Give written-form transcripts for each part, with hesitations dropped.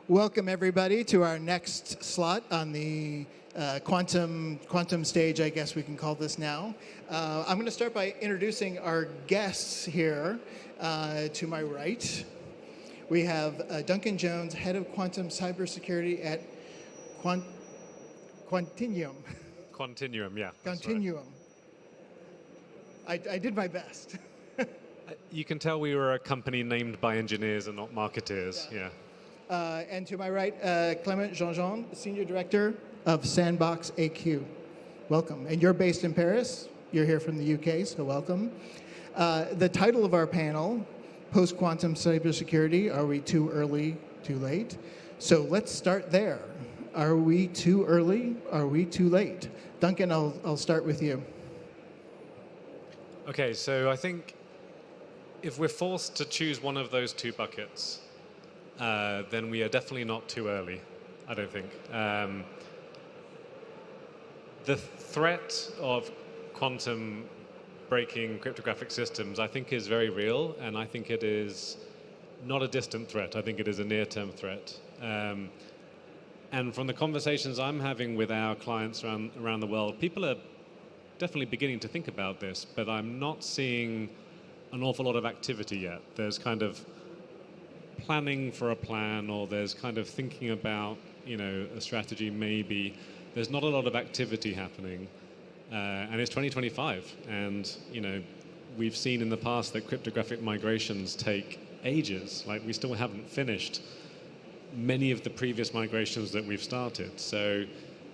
Welcome everybody to our next slot on the quantum stage, I guess we can call this now. I'm going to start by introducing our guests here. To my right, we have Duncan Jones, head of quantum cybersecurity at Quantinuum. Quantinuum, yeah. Quantinuum. Right. I did my best. You can tell we were a company named by engineers and not marketeers, yeah. And to my right, Clément, Jeanjean, Senior Director of SandboxAQ. Welcome. And you're based in Paris. You're here from the UK, so welcome. The title of our panel, Post-Quantum Cybersecurity, Are We Too Early, Too Late? So let's start there. Are we too early? Are we too late? Duncan, I'll start with you. Okay, so I think if we're forced to choose one of those two buckets, then we are definitely not too early, I don't think. The threat of quantum breaking cryptographic systems, I think, is very real, and I think it is not a distant threat. I think it is a near-term threat. And from the conversations I'm having with our clients around the world, people are definitely beginning to think about this, but I'm not seeing an awful lot of activity yet. There's kind of planning for a plan, or there's kind of thinking about, a strategy maybe. There's not a lot of activity happening. And it's 2025, and we've seen in the past that cryptographic migrations take ages. Like, we still haven't finished many of the previous migrations that we've started. So,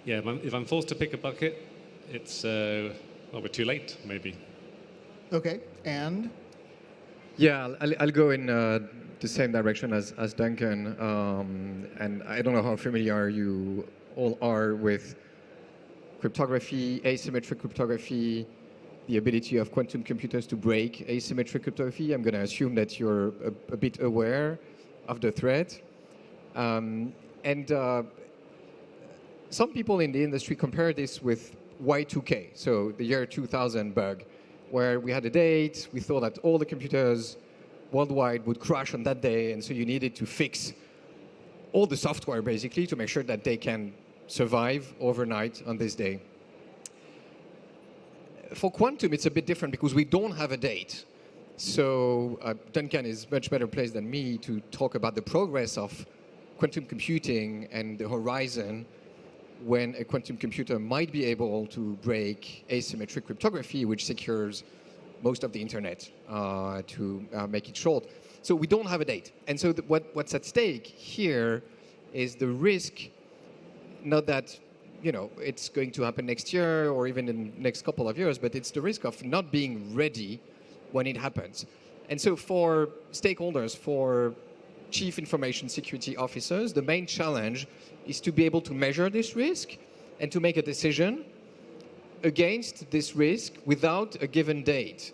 yeah, if I'm forced to pick a bucket, it's we're too late, maybe. Okay, and? Yeah, I'll go in the same direction as Duncan, and I don't know how familiar you all are with cryptography, asymmetric cryptography, the ability of quantum computers to break asymmetric cryptography. I'm going to assume that you're a bit aware of the threat. And some people in the industry compare this with Y2K, so the year 2000 bug, where we had a date, we thought that all the computers worldwide would crash on that day, and so you needed to fix all the software, basically, to make sure that they can survive overnight on this day. For quantum, it's a bit different because we don't have a date. So Duncan is much better placed than me to talk about the progress of quantum computing and the horizon when a quantum computer might be able to break asymmetric cryptography, which secures most of the internet, to make it short. So we don't have a date. And so what's at stake here is the risk, not that it's going to happen next year or even in the next couple of years, but it's the risk of not being ready when it happens. And so for stakeholders, for chief information security officers, the main challenge is to be able to measure this risk and to make a decision against this risk without a given date.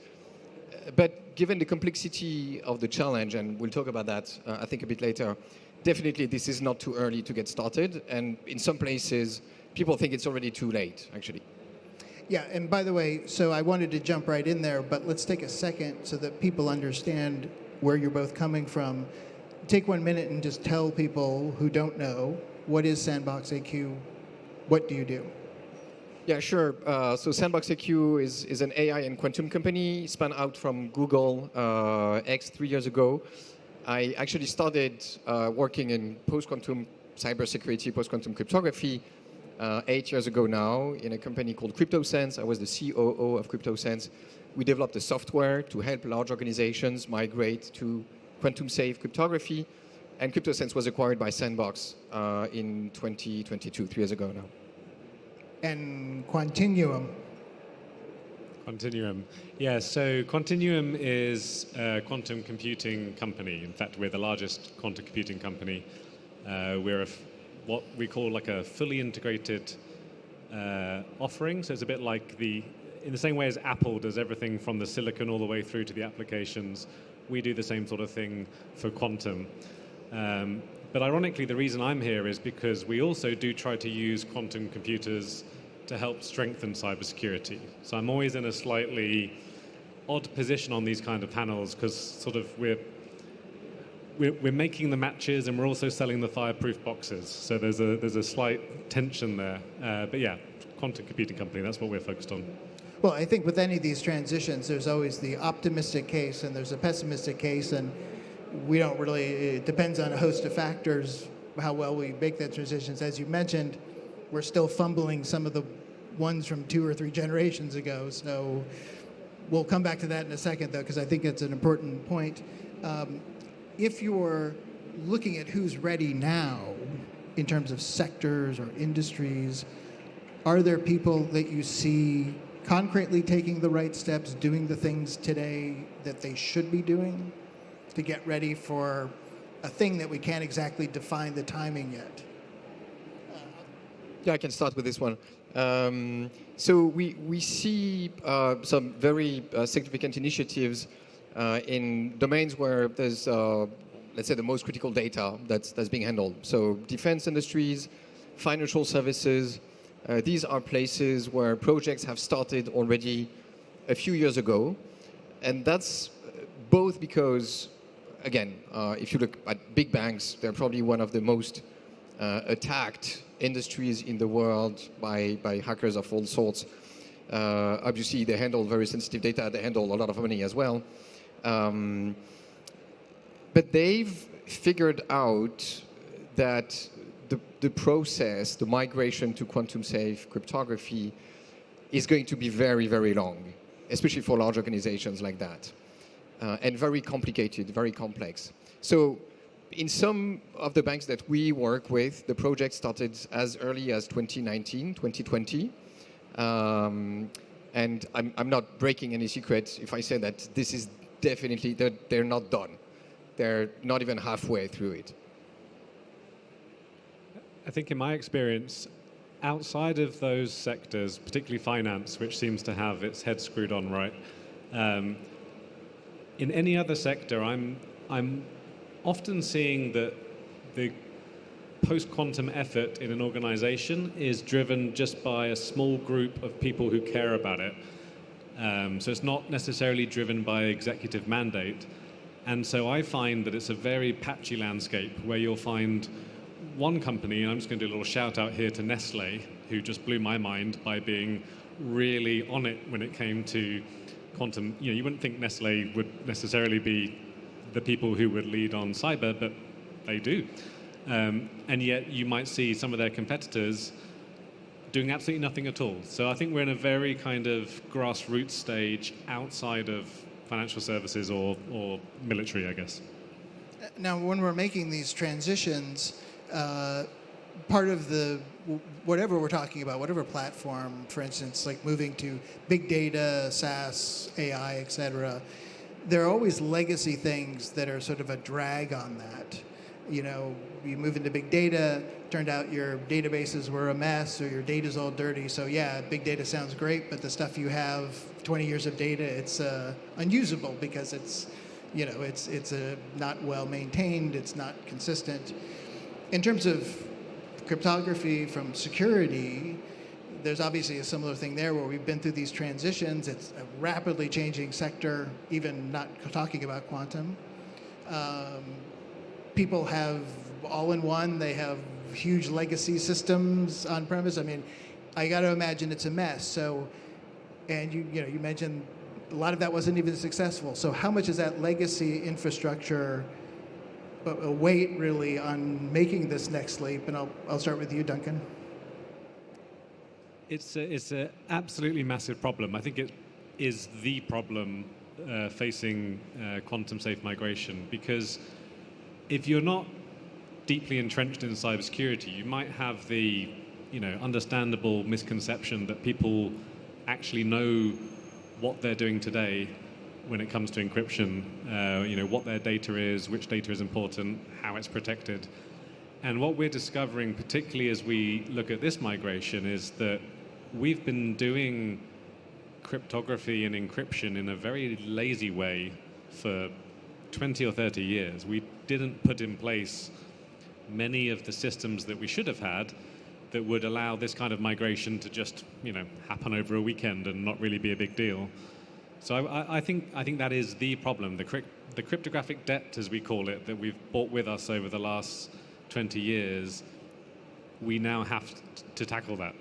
But given the complexity of the challenge, and we'll talk about that, I think, a bit later, definitely this is not too early to get started. And in some places, people think it's already too late, actually. Yeah, and by the way, so I wanted to jump right in there, but let's take a second so that people understand where you're both coming from. Take 1 minute and just tell people who don't know, what is SandboxAQ? What do you do? Yeah, sure. So SandboxAQ is an AI and quantum company spun out from Google X 3 years ago. I actually started working in post-quantum cybersecurity, post-quantum cryptography 8 years ago now in a company called CryptoSense. I was the COO of CryptoSense. We developed a software to help large organizations migrate to quantum-safe cryptography. And CryptoSense was acquired by Sandbox in 2022, 3 years ago now. And Quantinuum. Quantinuum. Yeah, so Quantinuum is a quantum computing company. In fact, we're the largest quantum computing company. We're what we call like a fully integrated offering. So it's a bit like in the same way as Apple does everything from the silicon all the way through to the applications, we do the same sort of thing for quantum. But ironically, the reason I'm here is because we also do try to use quantum computers to help strengthen cybersecurity. So I'm always in a slightly odd position on these kind of panels because sort of we're making the matches and we're also selling the fireproof boxes. So there's a slight tension there. But yeah, quantum computing company, that's what we're focused on. Well, I think with any of these transitions, there's always the optimistic case and there's a pessimistic case, and we don't really, it depends on a host of factors how well we make that transitions. As you mentioned, we're still fumbling some of the ones from 2 or 3 generations ago. So we'll come back to that in a second, though, because I think it's an important point. If you're looking at who's ready now in terms of sectors or industries, are there people that you see concretely taking the right steps, doing the things today that they should be doing to get ready for a thing that we can't exactly define the timing yet? Yeah, I can start with this one. So we see some very significant initiatives in domains where there's, let's say, the most critical data that's being handled. So defense industries, financial services, these are places where projects have started already a few years ago. And that's both because, again, if you look at big banks, they're probably one of the most attacked industries in the world by hackers of all sorts. Obviously, they handle very sensitive data. They handle a lot of money as well. But they've figured out that the process, the migration to quantum-safe cryptography is going to be very, very long, especially for large organizations like that, and very complicated, very complex. So in some of the banks that we work with, the project started as early as 2019, 2020. And I'm not breaking any secrets if I say that this is definitely, they're not done. They're not even halfway through it. I think in my experience, outside of those sectors, particularly finance, which seems to have its head screwed on right, in any other sector, I'm often seeing that the post-quantum effort in an organization is driven just by a small group of people who care about it. So it's not necessarily driven by executive mandate. And so I find that it's a very patchy landscape where you'll find one company, and I'm just going to do a little shout out here to Nestle, who just blew my mind by being really on it when it came to quantum. You wouldn't think Nestle would necessarily be the people who would lead on cyber, but they do. And yet you might see some of their competitors doing absolutely nothing at all. So I think we're in a very kind of grassroots stage outside of financial services or military, I guess. Now, when we're making these transitions, part of the, whatever we're talking about, whatever platform, for instance, like moving to big data, SaaS, AI, et cetera, there are always legacy things that are sort of a drag on that. You move into big data, turned out your databases were a mess or your data's all dirty. So yeah, big data sounds great, but the stuff you have, 20 years of data, it's unusable because it's not well maintained, it's not consistent. In terms of cryptography from security, there's obviously a similar thing there where we've been through these transitions. It's a rapidly changing sector, even not talking about quantum. People have all-in-one, they have huge legacy systems on premise. I mean, I got to imagine it's a mess. So, and you mentioned a lot of that wasn't even successful. So how much is that legacy infrastructure a weight really on making this next leap? And I'll start with you, Duncan. It's an absolutely massive problem. I think it is the problem facing quantum-safe migration, because if you're not deeply entrenched in cybersecurity, you might have the understandable misconception that people actually know what they're doing today when it comes to encryption, what their data is, which data is important, how it's protected. And what we're discovering, particularly as we look at this migration, is that we've been doing cryptography and encryption in a very lazy way for 20 or 30 years. We didn't put in place many of the systems that we should have had that would allow this kind of migration to just, happen over a weekend and not really be a big deal. So I think that is the problem. The cryptographic debt, as we call it, that we've brought with us over the last 20 years, we now have to tackle that.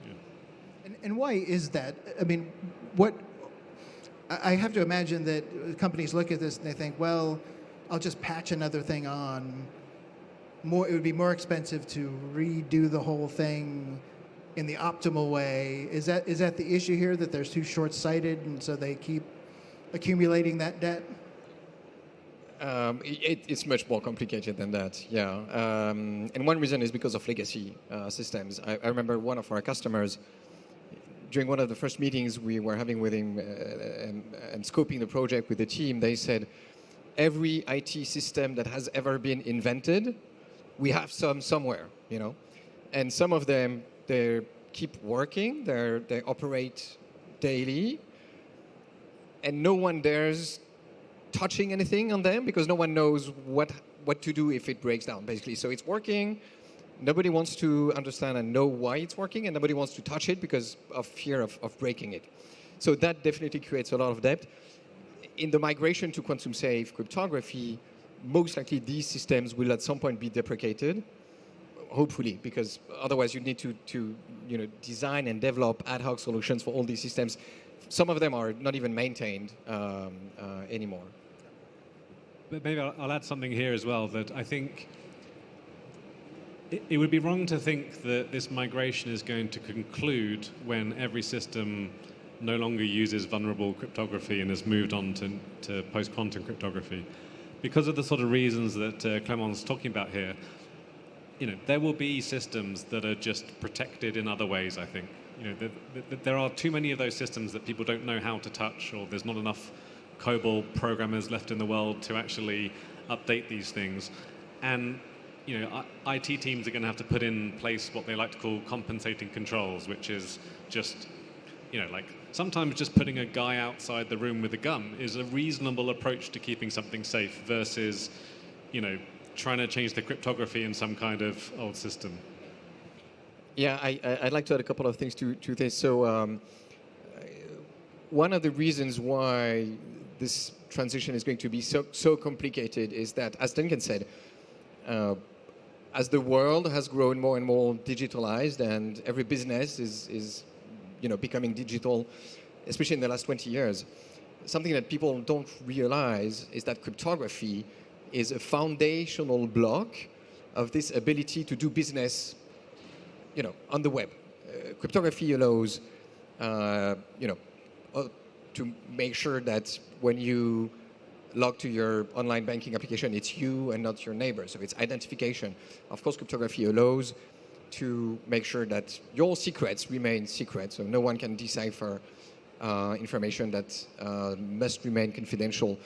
Yeah. And why is that? I mean, I have to imagine that companies look at this and they think, well, I'll just patch another thing on. It would be more expensive to redo the whole thing in the optimal way. Is that the issue here, that they're too short-sighted and so they keep accumulating that debt? It's much more complicated than that, yeah. And one reason is because of legacy systems. I remember one of our customers, during one of the first meetings we were having with him and scoping the project with the team, they said, every IT system that has ever been invented, we have some somewhere, you know. And some of them, they keep working, they operate daily, and no one dares touching anything on them because no one knows what to do if it breaks down, basically. So it's working, nobody wants to understand and know why it's working, and nobody wants to touch it because of fear of breaking it. So that definitely creates a lot of debt. In the migration to quantum-safe cryptography, most likely these systems will at some point be deprecated, hopefully, because otherwise you need to design and develop ad hoc solutions for all these systems. Some of them are not even maintained anymore. But maybe I'll add something here as well, that I think it would be wrong to think that this migration is going to conclude when every system no longer uses vulnerable cryptography and has moved on to post-quantum cryptography. Because of the sort of reasons that Clément's talking about here, there will be systems that are just protected in other ways, I think. There are too many of those systems that people don't know how to touch, or there's not enough COBOL programmers left in the world to actually update these things. And IT teams are going to have to put in place what they like to call compensating controls, which is just, like sometimes just putting a guy outside the room with a gun is a reasonable approach to keeping something safe versus, trying to change the cryptography in some kind of old system. Yeah, I'd like to add a couple of things to this. So one of the reasons why this transition is going to be so complicated is that, as Duncan said, as the world has grown more and more digitalized and every business is becoming digital, especially in the last 20 years, something that people don't realize is that cryptography is a foundational block of this ability to do business on the web. Cryptography allows, to make sure that when you log to your online banking application, it's you and not your neighbor. So it's identification. Of course, cryptography allows to make sure that your secrets remain secret, so no one can decipher information that must remain confidential.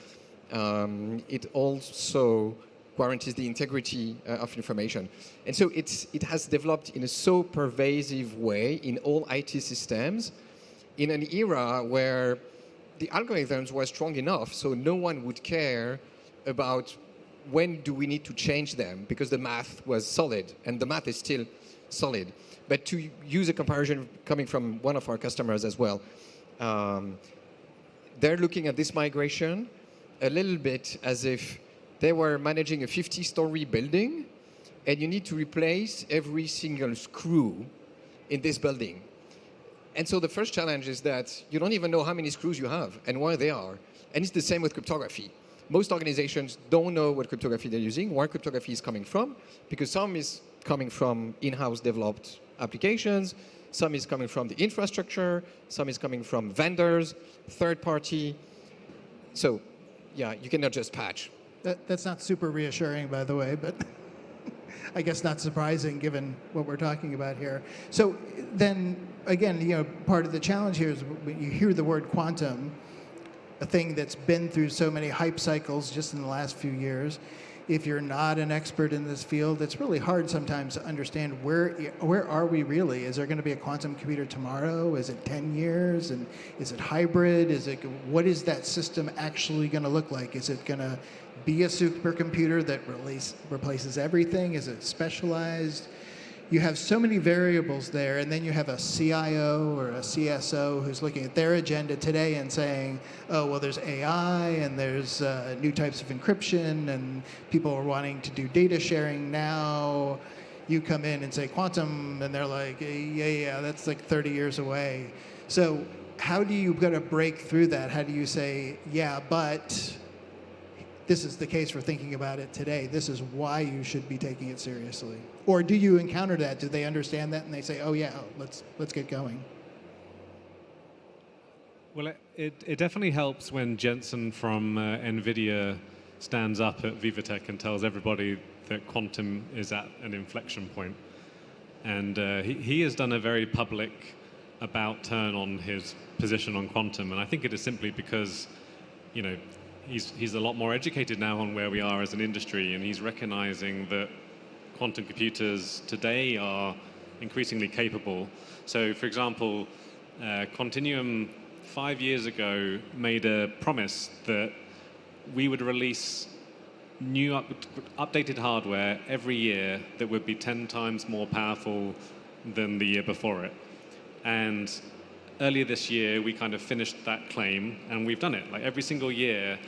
It also guarantees the integrity of information. And so it has developed in a so pervasive way in all IT systems in an era where the algorithms were strong enough so no one would care about when do we need to change them because the math was solid, and the math is still solid. But to use a comparison coming from one of our customers as well, they're looking at this migration a little bit as if they were managing a 50-story building, and you need to replace every single screw in this building. And so the first challenge is that you don't even know how many screws you have and where they are. And it's the same with cryptography. Most organizations don't know what cryptography they're using, where cryptography is coming from, because some is coming from in-house developed applications, some is coming from the infrastructure, some is coming from vendors, third party. So, yeah, you cannot just patch. That's not super reassuring, by the way, but I guess not surprising given what we're talking about here. So then, again, part of the challenge here is when you hear the word quantum, a thing that's been through so many hype cycles just in the last few years. If you're not an expert in this field, it's really hard sometimes to understand where are we really? Is there going to be a quantum computer tomorrow? Is it 10 years? And is it hybrid? What is that system actually going to look like? Is it going to be a supercomputer that replaces everything? Is it specialized? you have so many variables there, and then you have a CIO or a CSO who's looking at their agenda today and saying, oh, well, there's AI, and there's new types of encryption, and people are wanting to do data sharing now. You come in and say quantum, and they're like, yeah, that's like 30 years away. So how do you got to break through that? How do you say, yeah, but this is the case for thinking about it today. This is why you should be taking it seriously. Or do you encounter that? Do they understand that and they say, oh yeah, let's get going? Well, it definitely helps when Jensen from NVIDIA stands up at VivaTech and tells everybody that quantum is at an inflection point. And he has done a very public about turn on his position on quantum. And I think it is simply because, he's a lot more educated now on where we are as an industry, and he's recognizing that quantum computers today are increasingly capable. So, for example, Quantinuum 5 years ago made a promise that we would release new updated hardware every year that would be 10 times more powerful than the year before it. And earlier this year, we kind of finished that claim, and we've done it. Like every single year,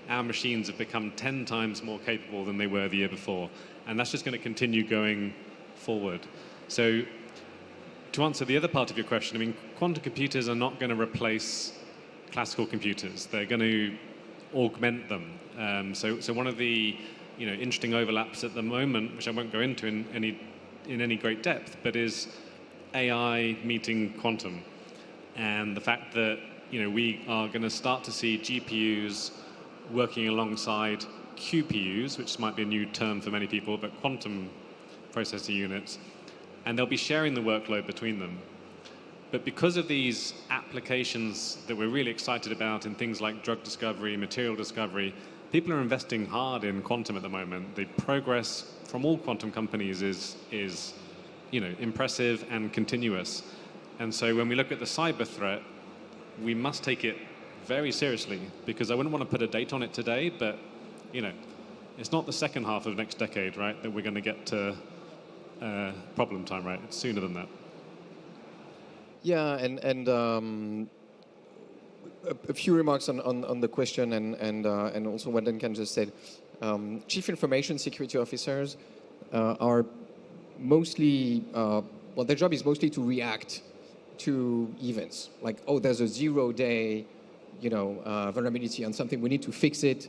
our machines have become 10 times more capable than they were the year before. And that's just going to continue going forward. So to answer the other part of your question, I mean, quantum computers are not going to replace classical computers. They're going to augment them. So one of the interesting overlaps at the moment, which I won't go into in any great depth, but is AI meeting quantum. And the fact that we are going to start to see GPUs working alongside QPUs, which might be a new term for many people, but quantum processor units, and they'll be sharing the workload between them. But because of these applications that we're really excited about in things like drug discovery, material discovery, people are investing hard in quantum at the moment. The progress from all quantum companies is impressive and continuous. And so when we look at the cyber threat, we must take it very seriously, because I wouldn't want to put a date on it today, but it's not the second half of next decade, right, that we're going to get to problem time, right? It's sooner than that. Yeah, and a few remarks on the question and also what Duncan just said. Chief Information Security Officers are mostly, their job is mostly to react to events. Like, oh, there's a 0-day vulnerability on something, we need to fix it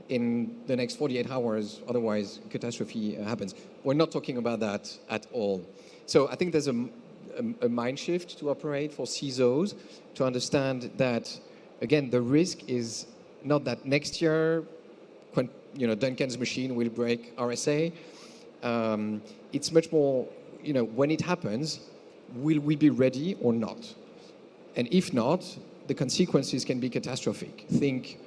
in the next 48 hours, otherwise catastrophe happens. We're not talking about that at all. So I think there's a mind shift to operate for CISOs to understand that, again, the risk is not that next year, Duncan's machine will break RSA. It's much more, when it happens, will we be ready or not? And if not, the consequences can be catastrophic. Think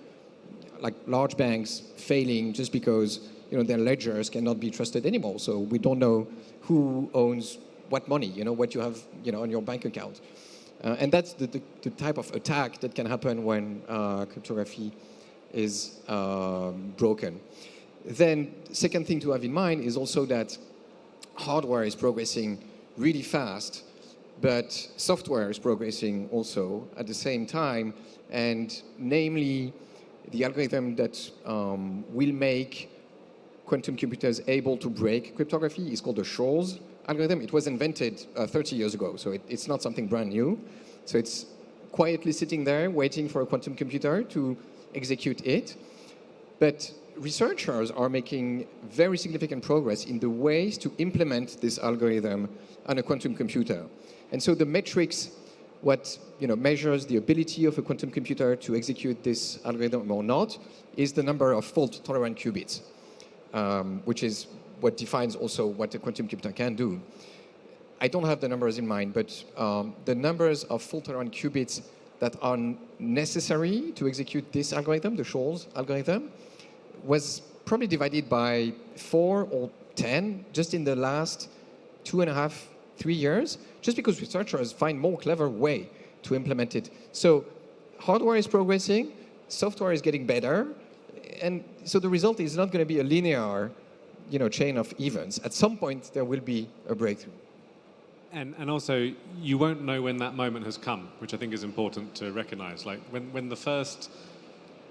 like large banks failing just because their ledgers cannot be trusted anymore. So we don't know who owns what money, what you have on your bank account. And that's the type of attack that can happen when cryptography is broken. Then second thing to have in mind is also that hardware is progressing really fast, but software is progressing also at the same time, and namely the algorithm that will make quantum computers able to break cryptography is called the Shor's algorithm. It was invented 30 years ago, so it's not something brand new. So it's quietly sitting there waiting for a quantum computer to execute it. But researchers are making very significant progress in the ways to implement this algorithm on a quantum computer. And so the metrics, what measures the ability of a quantum computer to execute this algorithm or not, is the number of fault-tolerant qubits, which is what defines also what a quantum computer can do. I don't have the numbers in mind, but the numbers of fault-tolerant qubits that are necessary to execute this algorithm, the Shor's algorithm, was probably divided by 4 or 10 just in the last 2.5, 3 years, just because researchers find more clever way to implement it. So hardware is progressing, software is getting better, and so the result is not going to be a linear chain of events. At some point, there will be a breakthrough. And also, you won't know when that moment has come, which I think is important to recognize. Like when the first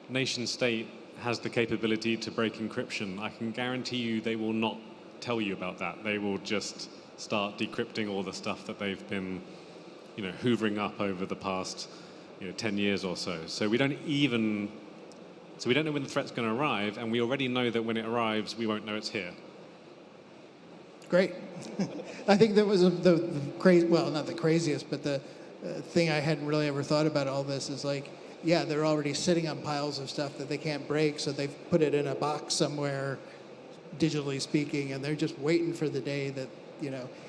nation state has the capability to break encryption, I can guarantee you they will not tell you about that. They will just start decrypting all the stuff that they've been, hoovering up over the past, 10 years or so. So we don't know when the threat's going to arrive, and we already know that when it arrives, we won't know it's here. Great. I think that was the crazy, well, not the craziest, but the thing I hadn't really ever thought about all this is like, yeah, they're already sitting on piles of stuff that they can't break, so they've put it in a box somewhere, digitally speaking, and they're just waiting for the day that,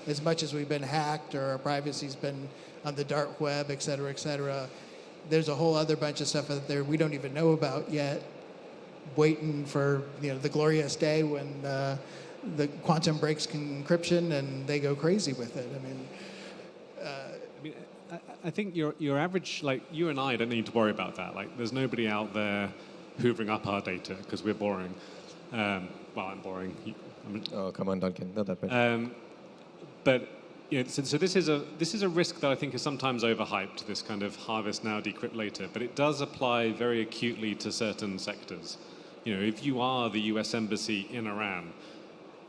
as much as we've been hacked or our privacy's been on the dark web, et cetera, there's a whole other bunch of stuff out there we don't even know about yet, waiting for, the glorious day when the quantum breaks encryption and they go crazy with it. I think your average, like you and I, don't need to worry about that. Like, there's nobody out there hoovering up our data because we're boring. Well, I'm boring. Oh, come on, Duncan, not that bad. But so this is a risk that I think is sometimes overhyped. This kind of harvest now, decrypt later. But it does apply very acutely to certain sectors. If you are the U.S. Embassy in Iran,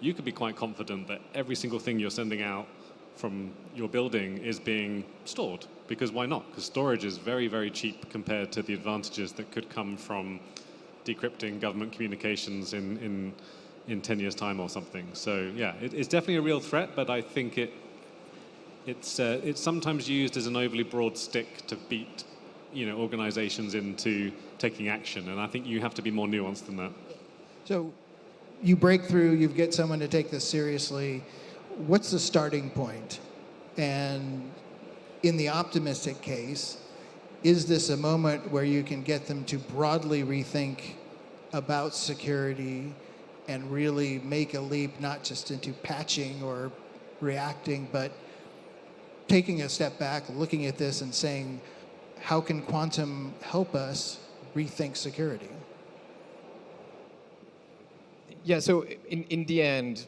you could be quite confident that every single thing you're sending out from your building is being stored. Because why not? Because storage is very, very cheap compared to the advantages that could come from decrypting government communications in 10 years' time or something. So yeah, it's definitely a real threat, but I think it's sometimes used as an overly broad stick to beat organizations into taking action. And I think you have to be more nuanced than that. So you break through, you get someone to take this seriously. What's the starting point? And in the optimistic case, is this a moment where you can get them to broadly rethink about security and really make a leap, not just into patching or reacting, but taking a step back, looking at this and saying, how can quantum help us rethink security? Yeah, so in the end,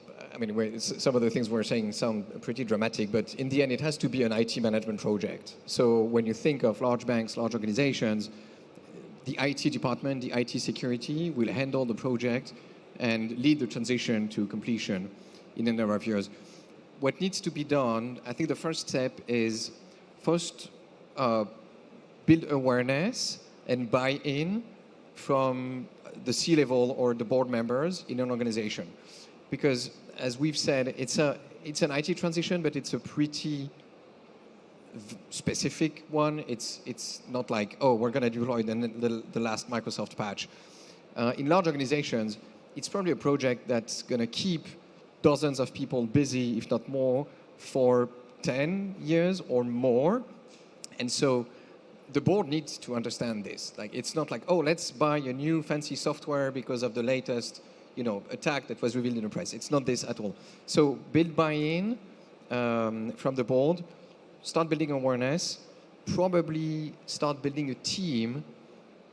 some of the things we're saying sound pretty dramatic, but in the end, it has to be an IT management project. So when you think of large banks, large organizations, the IT department, the IT security will handle the project and lead the transition to completion in a number of years. What needs to be done, I think the first step is first build awareness and buy-in from the C-level or the board members in an organization. Because as we've said, it's an IT transition, but it's a pretty specific one. It's not like, oh, we're going to deploy the last Microsoft patch. In large organizations, it's probably a project that's going to keep dozens of people busy, if not more, for 10 years or more. And so the board needs to understand this. Like, it's not like, oh, let's buy a new fancy software because of the latest attack that was revealed in the press. It's not this at all. So build buy-in from the board, start building awareness, probably start building a team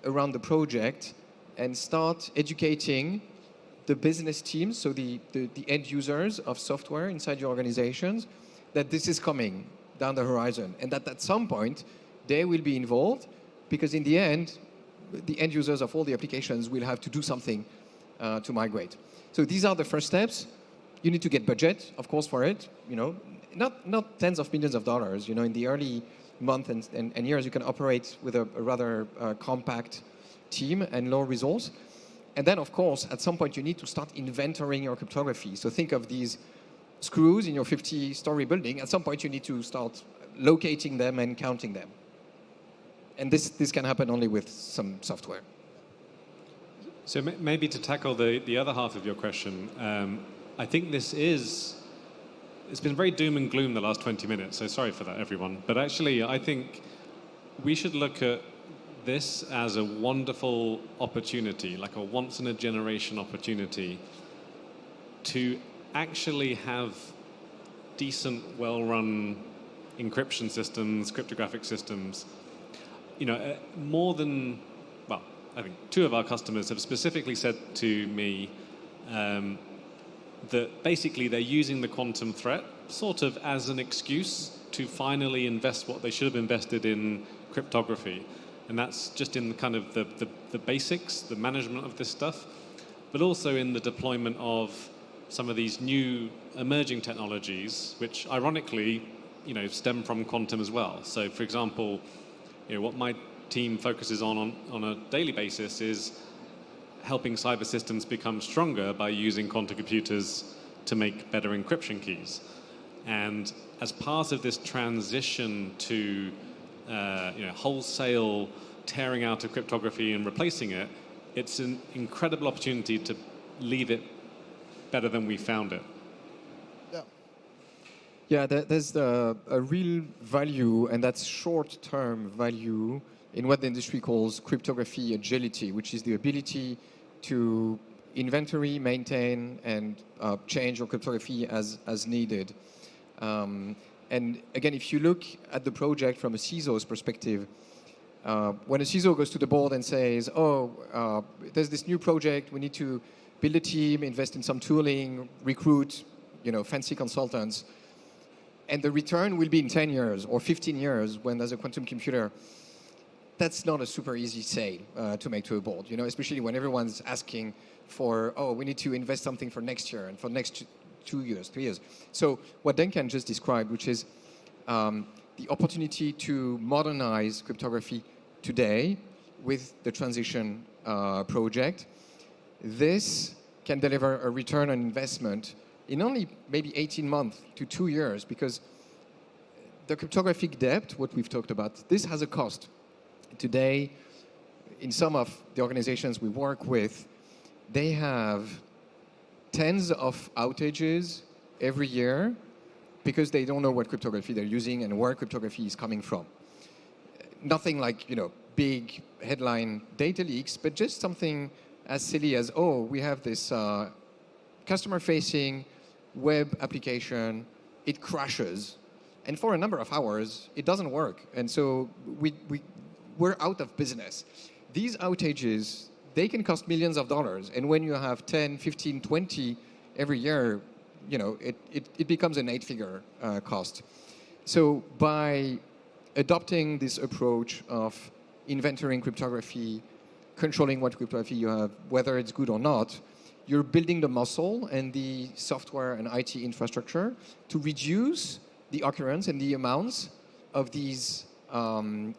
around the project and start educating the business teams, so the end users of software inside your organizations, that this is coming down the horizon and that at some point they will be involved, because in the end users of all the applications will have to do something to migrate. So these are the first steps. You need to get budget, of course, for it. Not tens of millions of dollars. In the early months and years, you can operate with a rather compact team and low resource. And then, of course, at some point, you need to start inventorying your cryptography. So think of these screws in your 50-story building. At some point, you need to start locating them and counting them. And this can happen only with some software. So maybe to tackle the other half of your question, I think it's been very doom and gloom the last 20 minutes, so sorry for that, everyone. But actually, I think we should look at this as a wonderful opportunity, like a once-in-a-generation opportunity to actually have decent, well-run encryption systems, cryptographic systems. More than, well, I think 2 of our customers have specifically said to me that basically they're using the quantum threat sort of as an excuse to finally invest what they should have invested in cryptography. And that's just in kind of the basics, the management of this stuff, but also in the deployment of some of these new emerging technologies, which ironically, stem from quantum as well. So for example, what my team focuses on a daily basis is helping cyber systems become stronger by using quantum computers to make better encryption keys. And as part of this transition to wholesale tearing out of cryptography and replacing it, it's an incredible opportunity to leave it better than we found it. Yeah, there's a real value, and that's short-term value in what the industry calls cryptography agility, which is the ability to inventory, maintain, and change your cryptography as needed. And again, if you look at the project from a CISO's perspective, when a CISO goes to the board and says, there's this new project, we need to build a team, invest in some tooling, recruit fancy consultants, and the return will be in 10 years or 15 years when there's a quantum computer, that's not a super easy sale to make to a board, especially when everyone's asking for, we need to invest something for next year and for next 2 years, 3 years. So what Duncan just described, which is the opportunity to modernize cryptography today with the transition project, this can deliver a return on investment in only maybe 18 months to 2 years, because the cryptographic debt, what we've talked about, this has a cost. Today, in some of the organizations we work with, they have tens of outages every year because they don't know what cryptography they're using and where cryptography is coming from. Nothing like, big headline data leaks, but just something as silly as, we have this customer-facing web application, it crashes, and for a number of hours, it doesn't work. And so we're out of business. These outages, they can cost millions of dollars. And when you have 10, 15, 20 every year, it becomes an 8-figure cost. So by adopting this approach of inventorying cryptography, controlling what cryptography you have, whether it's good or not, you're building the muscle and the software and IT infrastructure to reduce the occurrence and the amounts of these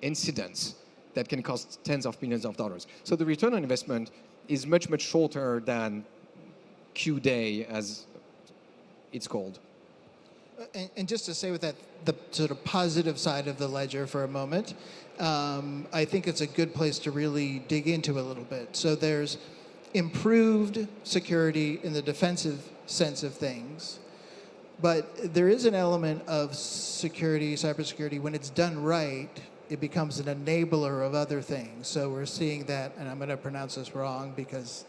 incidents that can cost tens of millions of dollars. So the return on investment is much, much shorter than Q-Day, as it's called. And just to say with that, the sort of positive side of the ledger for a moment, I think it's a good place to really dig into a little bit. So there's improved security in the defensive sense of things, but there is an element of security, cybersecurity, when it's done right, it becomes an enabler of other things. So we're seeing that, and I'm going to pronounce this wrong because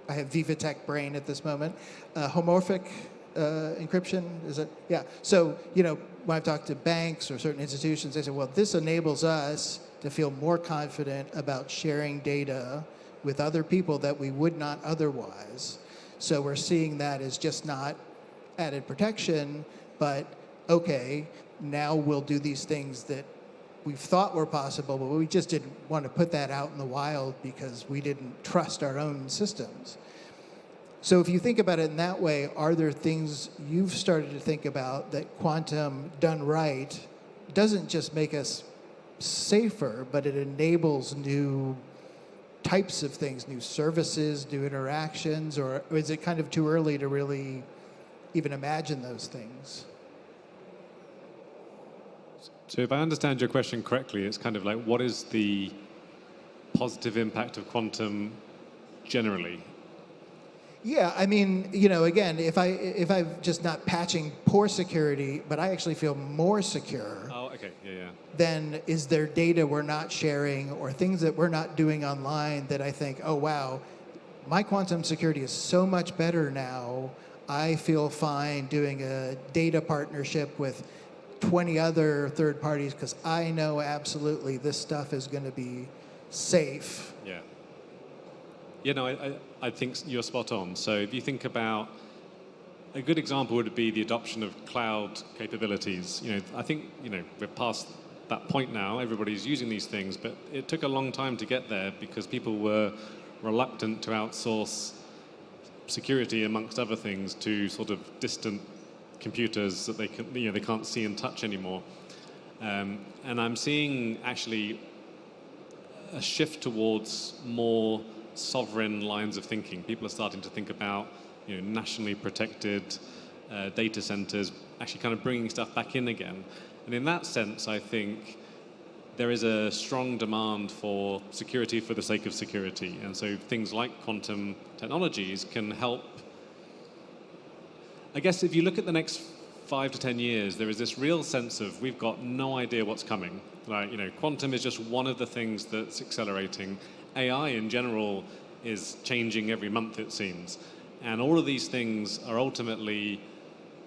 I have VivaTech brain at this moment, homomorphic encryption, is it? Yeah. So, when I've talked to banks or certain institutions, they say, well, this enables us to feel more confident about sharing data with other people that we would not otherwise. So we're seeing that as just not added protection, but okay, now we'll do these things that we've thought were possible, but we just didn't want to put that out in the wild because we didn't trust our own systems. So if you think about it in that way, are there things you've started to think about that quantum done right doesn't just make us safer, but it enables new types of things, new services, new interactions, or is it kind of too early to really even imagine those things? So if I understand your question correctly, it's kind of like, what is the positive impact of quantum generally? Yeah, I mean, again, if I'm just not patching poor security, but I actually feel more secure. Oh, okay, yeah. Then is there data we're not sharing or things that we're not doing online that I think, oh wow, my quantum security is so much better now. I feel fine doing a data partnership with 20 other third parties because I know absolutely this stuff is going to be safe. Yeah. I think you're spot on. So if you think about a good example would be the adoption of cloud capabilities. I think we're past that point now. Everybody's using these things, but it took a long time to get there because people were reluctant to outsource security, amongst other things, to sort of distant computers that they can't see and touch anymore. And I'm seeing actually a shift towards more sovereign lines of thinking. People are starting to think about nationally protected data centers, actually kind of bringing stuff back in again. And in that sense, I think there is a strong demand for security for the sake of security. And so things like quantum technologies can help. I guess if you look at the next 5 to 10 years, there is this real sense of we've got no idea what's coming. Like, quantum is just one of the things that's accelerating. AI in general is changing every month, it seems. And all of these things are ultimately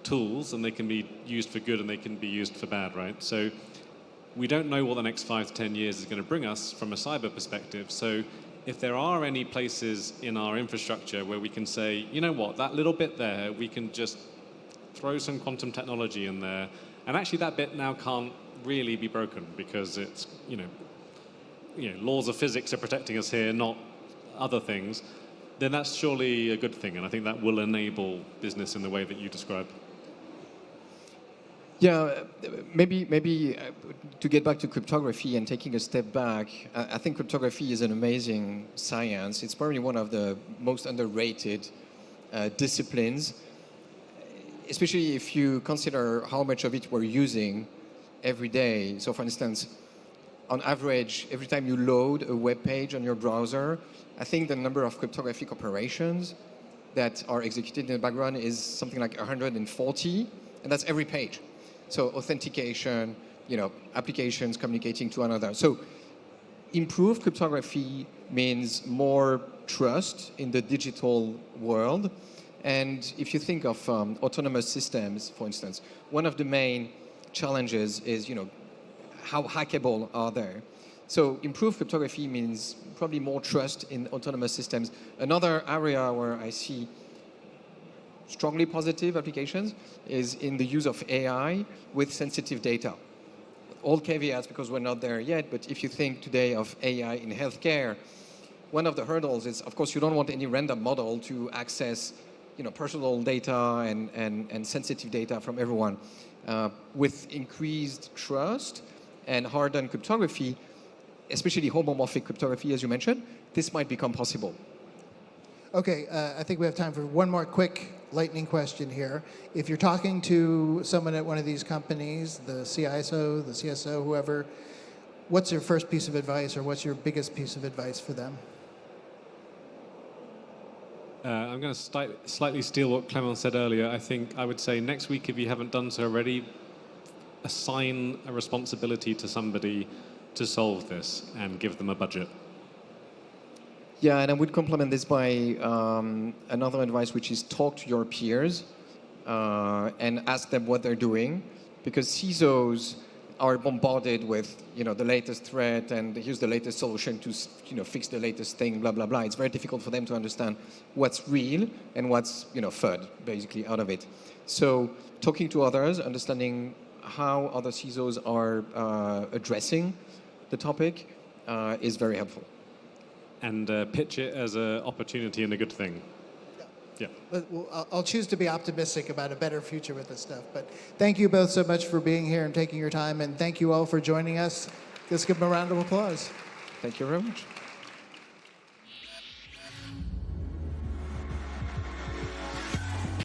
tools, and they can be used for good and they can be used for bad, right? So we don't know what the next 5 to 10 years is going to bring us from a cyber perspective. So if there are any places in our infrastructure where we can say, you know what, that little bit there, we can just throw some quantum technology in there, and actually that bit now can't really be broken because it's, laws of physics are protecting us here, not other things, then that's surely a good thing, and I think that will enable business in the way that you describe. Yeah, maybe to get back to cryptography and taking a step back, I think cryptography is an amazing science. It's probably one of the most underrated disciplines, especially if you consider how much of it we're using every day. So for instance, on average, every time you load a web page on your browser, I think the number of cryptographic operations that are executed in the background is something like 140, and that's every page. So authentication, applications communicating to another. So improved cryptography means more trust in the digital world. And if you think of autonomous systems, for instance, one of the main challenges is, how hackable are they? So improved cryptography means probably more trust in autonomous systems. Another area where I see strongly positive applications is in the use of AI with sensitive data. All caveats because we're not there yet, but if you think today of AI in healthcare, one of the hurdles is, of course, you don't want any random model to access personal data and sensitive data from everyone. With increased trust and hardened cryptography, especially homomorphic cryptography, as you mentioned, this might become possible. Okay, I think we have time for one more quick lightning question here. If you're talking to someone at one of these companies, the CISO, the CSO, whoever, what's your first piece of advice or what's your biggest piece of advice for them? I'm going to slightly steal what Clément said earlier. I think I would say next week, if you haven't done so already, assign a responsibility to somebody to solve this and give them a budget. Yeah, and I would complement this by another advice, which is talk to your peers and ask them what they're doing, because CISOs are bombarded with the latest threat and here's the latest solution to fix the latest thing, blah blah blah. It's very difficult for them to understand what's real and what's FUD basically out of it. So talking to others, understanding how other CISOs are addressing the topic is very helpful. And pitch it as an opportunity and a good thing. Yeah. I'll choose to be optimistic about a better future with this stuff. But thank you both so much for being here and taking your time. And thank you all for joining us. Let's give them a round of applause. Thank you very much.